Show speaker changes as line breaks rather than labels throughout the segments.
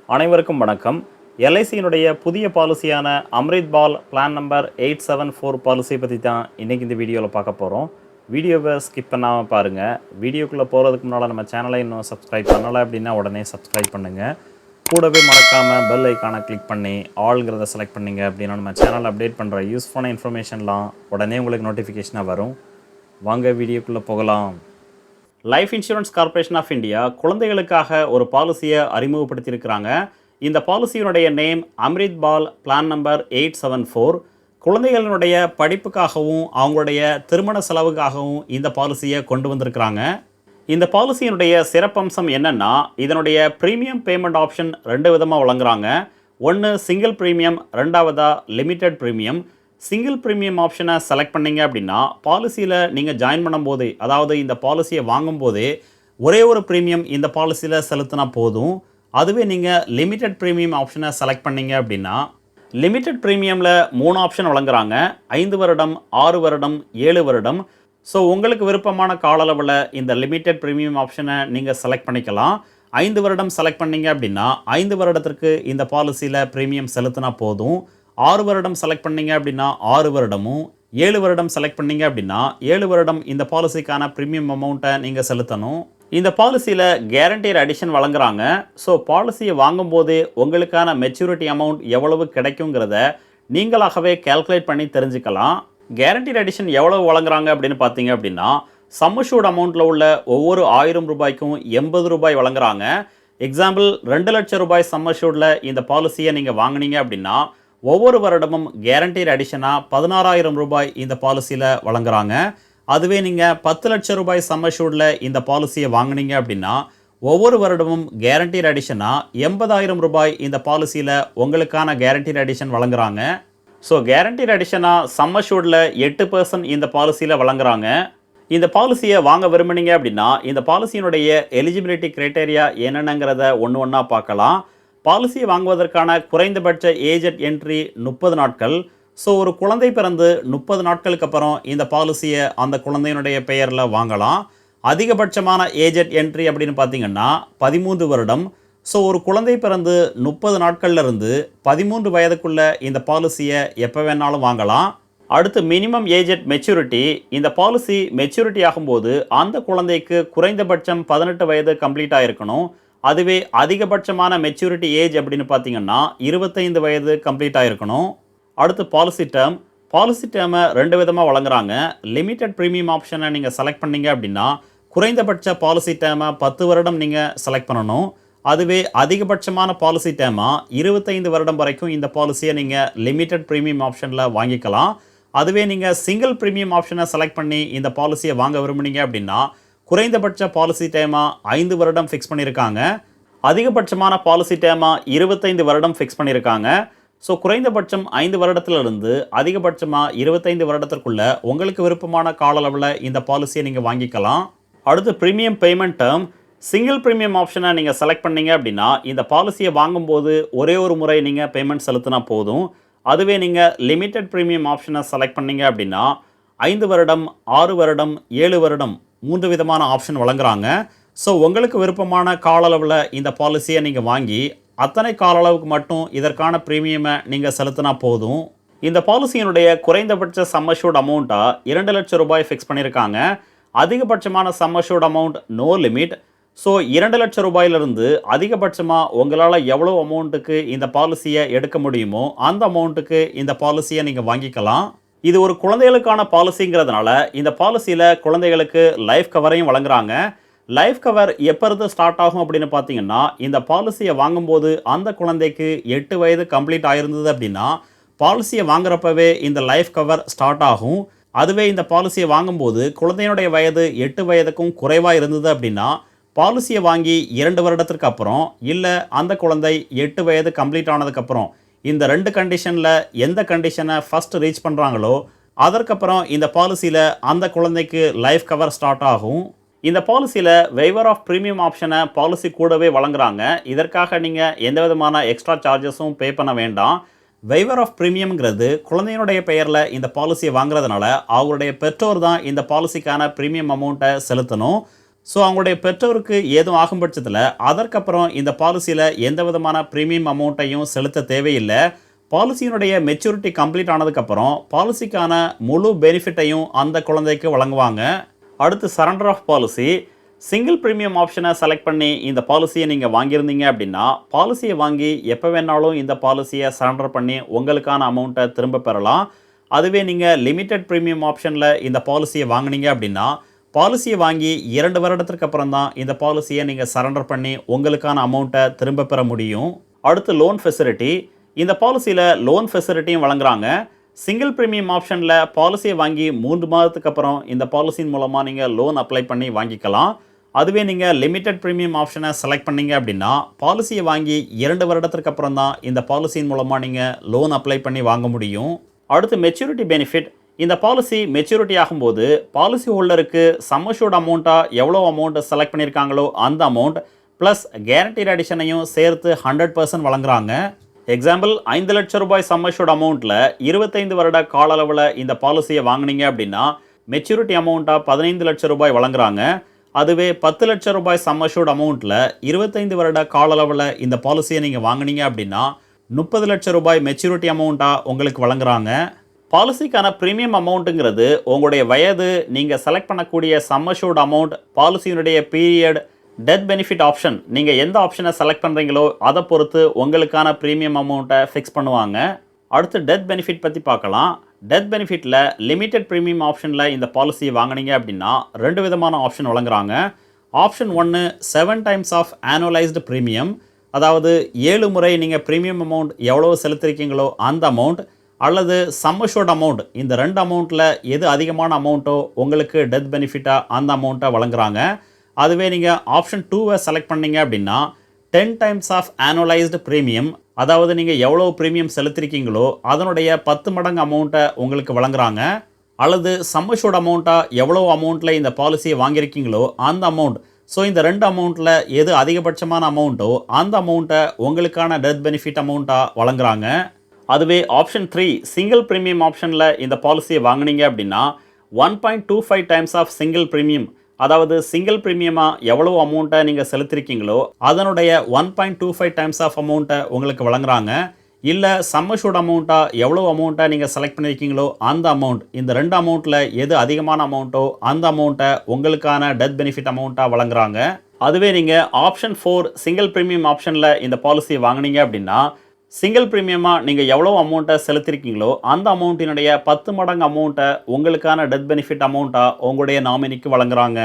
அனைவருக்கும் வணக்கம். எல்ஐசியினுடைய புதிய பாலிசியான Amrit Bal plan number 874 policy பற்றி தான் இன்றைக்கி இந்த வீடியோவில் பார்க்க போகிறோம். வீடியோவை ஸ்கிப் பண்ணாமல் பாருங்கள். வீடியோக்குள்ளே போகிறதுக்கு முன்னால் நம்ம சேனலை இன்னும் சப்ஸ்கிரைப் பண்ணலை அப்படின்னா உடனே சப்ஸ்கிரைப் பண்ணுங்கள். கூடவே மறக்காமல் பெல் ஐக்கானை கிளிக் பண்ணி ஆல்ங்கிறத செலக்ட் பண்ணிங்க அப்படின்னா நம்ம சேனல் அப்டேட் பண்ணுற யூஸ்ஃபுல்லான இன்ஃபர்மேஷன்லாம் உடனே உங்களுக்கு நோட்டிஃபிகேஷனாக வரும். வாங்க வீடியோக்குள்ளே போகலாம். Life insurance corporation of India குழந்தைகளுக்காக ஒரு பாலிசியை அறிமுகப்படுத்தியிருக்கிறாங்க. இந்த பாலிசியினுடைய name Amrit Bal plan number 874. குழந்தைகளினுடைய படிப்புக்காகவும் அவங்களுடைய திருமண செலவுக்காகவும் இந்த பாலிசியை கொண்டு வந்திருக்கிறாங்க. இந்த பாலிசியினுடைய சிறப்பம்சம் என்னென்னா, இதனுடைய ப்ரீமியம் பேமெண்ட் ஆப்ஷன் 2 விதமாக வழங்குறாங்க. ஒன்று சிங்கிள் ப்ரீமியம், ரெண்டாவதாக லிமிட்டட் ப்ரீமியம். சிங்கிள் ப்ரீமியம் ஆப்ஷனை செலக்ட் பண்ணிங்க அப்படின்னா பாலிசியில் நீங்கள் ஜாயின் பண்ணும்போதே, அதாவது இந்த பாலிசியை வாங்கும்போதே ஒரே ஒரு ப்ரீமியம் இந்த பாலிசியில் செலுத்தினா போதும். அதுவே நீங்கள் லிமிட்டட் ப்ரீமியம் ஆப்ஷனை செலக்ட் பண்ணிங்க அப்படின்னா லிமிட்டட் ப்ரீமியமில் 3 ஆப்ஷன் வழங்குறாங்க. 5 வருடம், 6 வருடம், 7 வருடம். ஸோ உங்களுக்கு விருப்பமான கால அளவில் இந்த லிமிட்டட் ப்ரீமியம் ஆப்ஷனை நீங்கள் செலக்ட் பண்ணிக்கலாம். 5 வருடம் செலக்ட் பண்ணிங்க அப்படின்னா 5 வருடத்திற்கு இந்த பாலிசியில் ப்ரீமியம் செலுத்தினா போதும். 6 வருடம் செலக்ட் பண்ணிங்க அப்படின்னா 6 வருடமும், 7 வருடம் செலக்ட் பண்ணிங்க அப்படின்னா 7 வருடம் இந்த பாலிசிக்கான ப்ரீமியம் அமௌண்ட்டை நீங்கள் செலுத்தணும். இந்த பாலிசியில் கேரண்டீட் அடிஷன் வழங்குறாங்க. ஸோ பாலிசியை வாங்கும்போதே உங்களுக்கான மெச்சூரிட்டி அமௌண்ட் எவ்வளவு கிடைக்குங்கிறத நீங்களாகவே கேல்குலேட் பண்ணி தெரிஞ்சுக்கலாம். கேரண்டீட் அடிஷன் எவ்வளவு வழங்குறாங்க அப்படின்னு பார்த்தீங்க அப்படின்னா, சம்மஷூர்ட் அமௌண்ட்டில் உள்ள ஒவ்வொரு 1000 ரூபாய்க்கும் 80 ரூபாய் வழங்குறாங்க. எக்ஸாம்பிள் 2 லட்சம் ரூபாய் சம்மஷூர்டில் இந்த பாலிசியை நீங்கள் வாங்கினீங்க அப்படின்னா ஒவ்வொரு வருடமும் கேரண்டீட் அடிஷனாக 16,000 ரூபாய் இந்த பாலிசியில் வழங்குறாங்க. அதுவே நீங்கள் 10 லட்சம் ரூபாய் சம்மஷூர்டில் இந்த பாலிசியை வாங்கினீங்க அப்படின்னா ஒவ்வொரு வருடமும் கேரண்டீட் அடிஷனாக 80,000 ரூபாய் இந்த பாலிசியில் உங்களுக்கான கேரண்டீட் அடிஷன் வழங்குறாங்க. ஸோ கேரண்டீட் அடிஷனாக சம்மஷூர்டில் 8% இந்த பாலிசியில் வழங்குறாங்க. இந்த பாலிசியை வாங்க விரும்புனீங்க அப்படின்னா இந்த பாலிசியினுடைய எலிஜிபிலிட்டி கிரைட்டேரியா என்னென்னங்கிறத ஒன்று ஒன்றா பார்க்கலாம். பாலிசியை வாங்குவதற்கான குறைந்தபட்ச ஏஜ் அட் என்ட்ரி 30 நாட்கள். ஸோ ஒரு குழந்தை பிறந்து 30 நாட்களுக்கு அப்புறம் இந்த பாலிசியை அந்த குழந்தையினுடைய பெயரில் வாங்கலாம். அதிகபட்சமான ஏஜ் அட் என்ட்ரி அப்படின்னு பார்த்தீங்கன்னா 13 வருடம். ஸோ ஒரு குழந்தை பிறந்து 30 நாட்கள்லேருந்து 13 வயதுக்குள்ள இந்த பாலிசியை எப்போ வேணாலும் வாங்கலாம். அடுத்து மினிமம் ஏஜ் அட் மெச்சூரிட்டி. இந்த பாலிசி மெச்சூரிட்டி ஆகும்போது அந்த குழந்தைக்கு குறைந்தபட்சம் 18 வயது கம்ப்ளீட் ஆகிருக்கணும். அதுவே அதிகபட்சமான மெச்சூரிட்டி ஏஜ் அப்படின்னு பார்த்தீங்கன்னா 25 வயது கம்ப்ளீட் ஆகிருக்கணும். அடுத்து பாலிசி டேர்ம். பாலிசி டேர்மை 2 விதமாக வழங்குறாங்க. லிமிட்டட் ப்ரீமியம் ஆப்ஷனை நீங்கள் செலக்ட் பண்ணீங்க அப்படின்னா குறைந்தபட்ச பாலிசி டேர்மை 10 வருடம் நீங்கள் செலக்ட் பண்ணணும். அதுவே அதிகபட்சமான பாலிசி டேர்மாக 25 வருடம் வரைக்கும் இந்த பாலிசியை நீங்கள் லிமிட்டட் ப்ரீமியம் ஆப்ஷனில் வாங்கிக்கலாம். அதுவே நீங்கள் சிங்கிள் ப்ரீமியம் ஆப்ஷனை செலக்ட் பண்ணி இந்த பாலிசியை வாங்க விரும்புனீங்க அப்படின்னா குறைந்தபட்ச பாலிசி டேமாக 5 வருடம் ஃபிக்ஸ் பண்ணியிருக்காங்க. அதிகபட்சமான பாலிசி டேமாக 25 வருடம் ஃபிக்ஸ் பண்ணியிருக்காங்க. ஸோ குறைந்தபட்சம் 5 வருடத்திலிருந்து அதிகபட்சமாக 25 வருடத்திற்குள்ள உங்களுக்கு விருப்பமான கால அளவில் இந்த பாலிசியை நீங்கள் வாங்கிக்கலாம். அடுத்து premium payment term. Single premium ஆப்ஷனை நீங்கள் செலக்ட் பண்ணீங்க அப்படின்னா இந்த பாலிசியை வாங்கும்போது ஒரே ஒரு முறை நீங்கள் பேமெண்ட் செலுத்தினா போதும். அதுவே நீங்கள் லிமிட்டட் ப்ரீமியம் ஆப்ஷனை செலக்ட் பண்ணீங்க அப்படின்னா 5 வருடம், 6 வருடம், 7 வருடம் 3 விதமான ஆப்ஷன் வழங்குறாங்க. ஸோ உங்களுக்கு விருப்பமான கால அளவில் இந்த பாலிசியை நீங்கள் வாங்கி அத்தனை கால அளவுக்கு மட்டும் இதற்கான ப்ரீமியமை நீங்கள் செலுத்தினா போதும். இந்த பாலிசியினுடைய குறைந்தபட்ச சம்மஷூர்ட் அமௌண்ட்டாக 2 லட்சம் ரூபாய் ஃபிக்ஸ் பண்ணியிருக்காங்க. அதிகபட்சமான சம்மஷூர்ட் அமௌண்ட் நோ லிமிட். ஸோ 2 லட்சம் ரூபாயிலிருந்து அதிகபட்சமாக உங்களால் எவ்வளோ அமௌண்ட்டுக்கு இந்த பாலிசியை எடுக்க முடியுமோ அந்த அமௌண்ட்டுக்கு இந்த பாலிசியை நீங்கள் வாங்கிக்கலாம். இது ஒரு குழந்தைகளுக்கான பாலிசிங்கிறதுனால இந்த பாலிசியில் குழந்தைகளுக்கு லைஃப் கவரையும் வழங்குறாங்க. லைஃப் கவர் எப்போ இருந்து ஸ்டார்ட் ஆகும் அப்படின்னு பார்த்தீங்கன்னா இந்த பாலிசியை வாங்கும்போது அந்த குழந்தைக்கு 8 வயது கம்ப்ளீட் ஆகிருந்தது அப்படின்னா பாலிசியை வாங்குறப்பவே இந்த லைஃப் கவர் ஸ்டார்ட் ஆகும். அதுவே இந்த பாலிசியை வாங்கும்போது குழந்தையினுடைய வயது 8 வயதுக்கும் குறைவாக இருந்தது அப்படின்னா பாலிசியை வாங்கி 2 வருடத்திற்கு அப்புறம் இல்லை அந்த குழந்தை 8 வயது கம்ப்ளீட் ஆனதுக்கப்புறம் இந்த 2 கண்டிஷனில் எந்த கண்டிஷனை ஃபஸ்ட் ரீச் பண்ணுறாங்களோ அதற்கப்புறம் இந்த பாலிசியில் அந்த குழந்தைக்கு லைஃப் கவர் ஸ்டார்ட் ஆகும். இந்த பாலிசியில் வெய்வர் ஆஃப் ப்ரீமியம் ஆப்ஷனை பாலிசி கூடவே வழங்குறாங்க. இதற்காக நீங்கள் எந்த விதமான எக்ஸ்ட்ரா சார்ஜஸும் பே பண்ண வேண்டாம். வெய்வர் ஆஃப் ப்ரீமியம்ங்கிறது குழந்தையினுடைய பெயரில் இந்த பாலிசியை வாங்குறதுனால அவருடைய பெற்றோர் தான் இந்த பாலிசிக்கான ப்ரீமியம் அமௌண்ட்டை செலுத்தணும். ஸோ அவங்களுடைய பெற்றோருக்கு ஏதும் ஆகும் பட்சத்தில் அதற்கப்புறம் இந்த பாலிசியில் எந்த விதமான ப்ரீமியம் அமௌண்ட்டையும் செலுத்த தேவையில்லை. பாலிசியினுடைய மெச்சூரிட்டி கம்ப்ளீட் ஆனதுக்கப்புறம் பாலிசிக்கான முழு பெனிஃபிட்டையும் அந்த குழந்தைக்கு வழங்குவாங்க. அடுத்து surrender of policy. Single premium ஆப்ஷனை செலக்ட் பண்ணி இந்த பாலிசியை நீங்கள் வாங்கியிருந்தீங்க அப்படின்னா பாலிசியை வாங்கி எப்போ வேணாலும் இந்த பாலிசியை சரண்டர் பண்ணி உங்களுக்கான அமௌண்ட்டை திரும்ப பெறலாம். அதுவே நீங்கள் லிமிட்டட் ப்ரீமியம் ஆப்ஷனில் இந்த பாலிசியை வாங்கினீங்க அப்படின்னா பாலிசியை வாங்கி 2 வருடத்திற்கு அப்புறம் தான் இந்த பாலிசியை நீங்கள் சரண்டர் பண்ணி உங்களுக்கான அமௌண்ட்டை திரும்ப பெற முடியும். அடுத்து லோன் ஃபெசிலிட்டி. இந்த பாலிசியில் லோன் ஃபெசிலிட்டியும் வழங்குறாங்க. சிங்கிள் ப்ரீமியம் ஆப்ஷனில் பாலிசியை வாங்கி 3 மாதத்துக்கு அப்புறம் இந்த பாலிசியின் மூலமாக நீங்கள் லோன் அப்ளை பண்ணி வாங்கிக்கலாம். அதுவே நீங்கள் லிமிட்டட் ப்ரீமியம் ஆப்ஷனை செலக்ட் பண்ணீங்க அப்படின்னா பாலிசியை வாங்கி 2 வருடத்திற்கு அப்புறம் தான் இந்த பாலிசியின் மூலமாக நீங்கள் லோன் அப்ளை பண்ணி வாங்க முடியும். அடுத்து மெச்சூரிட்டி பெனிஃபிட். இந்த பாலிசி மெச்சூரிட்டி ஆகும்போது பாலிசி ஹோல்டருக்கு சம் அஷ்யூர்ட் அமௌண்ட்டாக எவ்வளோ அமௌண்ட் செலக்ட் பண்ணியிருக்காங்களோ அந்த அமௌண்ட் ப்ளஸ் கேரண்டீட் அடிஷனையும் சேர்த்து 100% வழங்குறாங்க. எக்ஸாம்பிள் 5 லட்சம் ரூபாய் சம் அஷ்யூர்ட் அமௌண்ட்டில் 25 வருட கால அளவில் இந்த பாலிசியை வாங்கினீங்க அப்படின்னா மெச்சூரிட்டி அமௌண்ட்டாக 15 லட்சம் ரூபாய் வழங்குறாங்க. அதுவே 10 லட்சம் ரூபாய் சம் அஷ்யூர்ட் அமௌண்ட்டில் 25 வருட கால அளவில் இந்த பாலிசியை நீங்கள் வாங்கினீங்க அப்படின்னா 30 லட்சம் ரூபாய் மெச்சூரிட்டி அமௌண்ட்டாக உங்களுக்கு வழங்குறாங்க. பாலிசிக்கான ப்ரீமியம் அமௌண்ட்டுங்கிறது உங்களுடைய வயது, நீங்கள் செலக்ட் பண்ணக்கூடிய சம் அஷ்யூர்ட் அமௌண்ட், பாலிசியினுடைய பீரியட், டெத் பெனிஃபிட் ஆப்ஷன், நீங்கள் எந்த ஆப்ஷனை செலக்ட் பண்ணுறீங்களோ அதை பொறுத்து உங்களுக்கான ப்ரீமியம் அமௌண்ட்டை ஃபிக்ஸ் பண்ணுவாங்க. அடுத்து டெத் பெனிஃபிட் பற்றி பார்க்கலாம். டெத் பெனிஃபிட்டில் லிமிட்டட் ப்ரீமியம் ஆப்ஷனில் இந்த பாலிசியை வாங்கினீங்க அப்படின்னா 2 விதமான ஆப்ஷன் வழங்குறாங்க. Option 1 7 times of annualised premium, அதாவது 7 முறை நீங்கள் ப்ரீமியம் அமௌண்ட் எவ்வளோ செலுத்திருக்கீங்களோ அந்த அமௌண்ட், அல்லது சம் அஷ்யூர்ட் அமௌண்ட். இந்த 2 அமௌண்ட்டில் எது அதிகமான அமௌண்ட்டோ உங்களுக்கு டெத் பெனிஃபிட்டாக அந்த அமௌண்ட்டை வழங்குறாங்க. அதுவே நீங்கள் ஆப்ஷன் 2வை செலக்ட் பண்ணீங்க அப்படின்னா 10 டைம்ஸ் ஆஃப் ஆனுவலைஸ்டு ப்ரீமியம், அதாவது நீங்கள் எவ்வளோ ப்ரீமியம் செலுத்திருக்கீங்களோ அதனுடைய 10 மடங்கு அமௌண்ட்டை உங்களுக்கு வழங்குறாங்க. அல்லது சம் அஷ்யூர்ட் அமௌண்ட்டாக எவ்வளோ அமௌண்ட்டில் இந்த பாலிசியை வாங்கியிருக்கீங்களோ அந்த அமௌண்ட். ஸோ இந்த 2 அமௌண்ட்டில் எது அதிகபட்சமான அமௌண்ட்டோ அந்த அமௌண்ட்டை உங்களுக்கான டெத் பெனிஃபிட் அமௌண்ட்டாக வழங்குறாங்க. அதுவே ஆப்ஷன் 3 சிங்கிள் ப்ரீமியம் ஆப்ஷனில் இந்த பாலிசியை வாங்கினீங்க அப்படின்னா 1.25 டைம்ஸ் ஆஃப் சிங்கிள் ப்ரீமியம், அதாவது சிங்கிள் ப்ரீமியமாக எவ்வளோ அமௌண்ட்டை நீங்கள் செலுத்திருக்கீங்களோ அதனுடைய 1.25 டைம்ஸ் ஆஃப் அமௌண்ட்டை உங்களுக்கு வழங்குறாங்க. இல்லை சம் அஷ்யூர்ட் அமௌண்ட்டாக எவ்வளோ அமௌண்ட்டை நீங்கள் செலக்ட் பண்ணியிருக்கீங்களோ அந்த அமௌண்ட். இந்த 2 அமௌண்ட்டில் எது அதிகமான அமௌண்ட்டோ அந்த அமௌண்ட்டை உங்களுக்கான டெத் பெனிஃபிட் அமௌண்ட்டாக வழங்குறாங்க. அதுவே நீங்கள் ஆப்ஷன் 4 சிங்கிள் ப்ரீமியம் ஆப்ஷனில் இந்த பாலிசியை வாங்கினீங்க அப்படின்னா சிங்கிள் ப்ரீமியமாக நீங்கள் எவ்வளோ அமௌண்ட்டை செலுத்திருக்கீங்களோ அந்த அமௌண்ட்டினுடைய 10 மடங்கு அமௌண்ட்டை உங்களுக்கான டெத் பெனிஃபிட் அமௌண்ட்டாக உங்களுடைய நாமினிக்கு வழங்குறாங்க.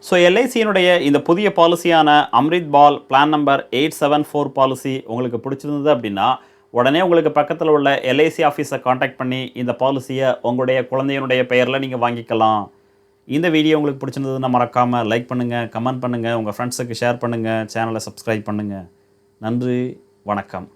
ஸோ எல்ஐசியினுடைய இந்த புதிய பாலிசியான Amrit Bal plan number 874 policy உங்களுக்கு பிடிச்சிருந்தது அப்படின்னா உடனே உங்களுக்கு பக்கத்தில் உள்ள எல்ஐசி ஆஃபீஸை காண்டாக்ட் பண்ணி இந்த பாலிசியை உங்களுடைய குழந்தையினுடைய பெயரில் நீங்கள் வாங்கிக்கலாம். இந்த வீடியோ உங்களுக்கு பிடிச்சிருந்ததுன்னா மறக்காமல் லைக் பண்ணுங்கள், கமெண்ட் பண்ணுங்கள், உங்கள் ஃப்ரெண்ட்ஸுக்கு ஷேர் பண்ணுங்கள், சேனலை சப்ஸ்கிரைப் பண்ணுங்கள். நன்றி, வணக்கம்.